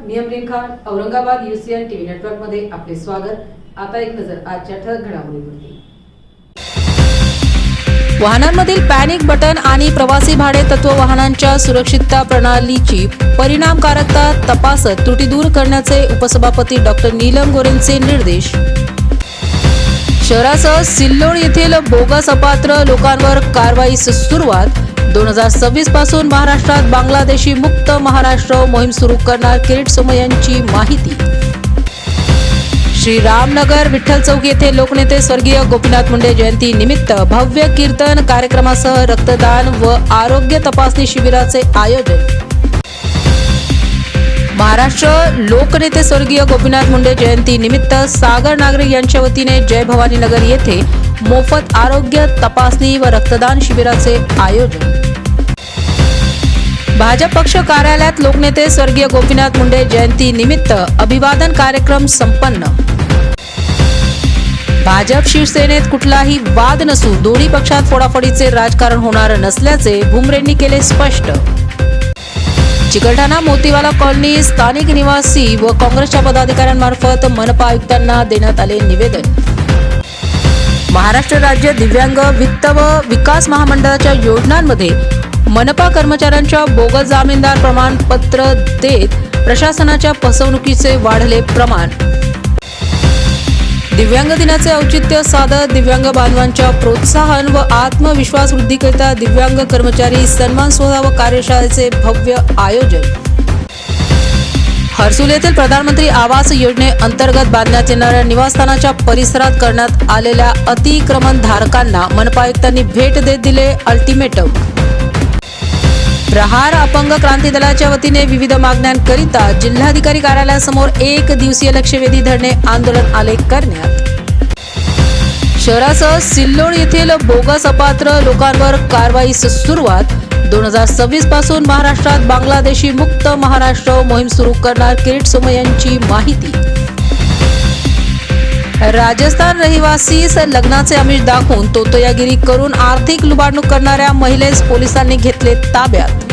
मी Amreen Khan, Aurangabad UCN TV network मध्ये आपले स्वागत। आता एक नजर आजच्या ठळक घडामोडींवरती। वाहनांमधील पॅनिक बटन आणि प्रवासी भाडे तत्व वाहनांच्या सुरक्षितता प्रणालीची परिणामकारकता तपासत त्रुटी दूर करण्याचे उपसभापती डॉक्टर नीलम गोरेंचे निर्देश। शहरासह सिल्लोड येथील बोगस अपात्र लोकांवर कारवाईस सुरुवात। 2026 पासून महाराष्ट्रात बांगलादेशी मुक्त महाराष्ट्र मोहीम सुरू करणार किरीट सोमय्या यांची माहिती। श्रीरामनगर विठ्ठल चौक येथे लोकनेते स्वर्गीय गोपीनाथ मुंडे जयंती निमित्त भव्य कीर्तन कार्यक्रमासह रक्तदान व आरोग्य तपासणी शिबिराचे आयोजन। महाराष्ट्र लोकनेते स्वर्गीय गोपीनाथ मुंडे जयंती निमित्त सागर नागरिक यांच्या वतीने जय भवानी नगर येथे मोफत आरोग्य तपासणी व रक्तदान शिबिराचे आयोजन। भाजप पक्ष कार्यालयात लोकनेते स्वर्गीय गोपीनाथ मुंडे जयंती निमित्त अभिवादन कार्यक्रम संपन्न। भाजप शिवसेनेत कुठलाही वाद नसून दोन्ही पक्षात फोडाफोडीचे राजकारण होणार नसल्याचे भुमरेंनी केले स्पष्ट। चिकलठाणा मोतीवाला कॉलनी स्थानिक निवासी व काँग्रेसच्या पदाधिकाऱ्यांमार्फत मनपा आयुक्तांना देण्यात आले निवेदन। महाराष्ट्र राज्य दिव्यांग वित्त व विकास महामंडळाच्या योजनांमध्ये मनपा कर्मचाऱ्यांच्या बोगस जामीनदार प्रमाणपत्र देत प्रशासनाच्या फसवणुकीचे वाढले प्रमाण। दिव्यांग दिनाचे औचित्य साधत दिव्यांग बांधवांच्या प्रोत्साहन व आत्मविश्वास वृद्धीकरिता दिव्यांग कर्मचारी सन्मान सोहळा व कार्यशाळेचे भव्य आयोजन। हर्सुल येथील प्रधानमंत्री आवास योजनेअंतर्गत बांधण्यात येणाऱ्या निवासस्थानाच्या परिसरात करण्यात आलेल्या अतिक्रमण धारकांना मनपा आयुक्तांनी भेट देत दिले अल्टिमेटम। प्रहार अपंग क्रांती दलाच्या वतीने विविध मागण्यांकरिता जिल्हाधिकारी कार्यालयासमोर 1 दिवसीय लक्षवेधी धरणे आंदोलन आले करण्यात। शहरासह सिल्लोड येथील बोगस अपात्र लोकांवर कारवाईस सुरुवात। 2026 पासून महाराष्ट्रात बांगलादेशी मुक्त महाराष्ट्र मोहीम सुरू करणार किरीट सोमय्या यांची माहिती। राजस्थान रहिवासीस लग्नाचे आमिष दाखवून तोतयागिरी करून आर्थिक लुबाडणूक करणाऱ्या महिलेस पोलिसांनी घेतले ताब्यात।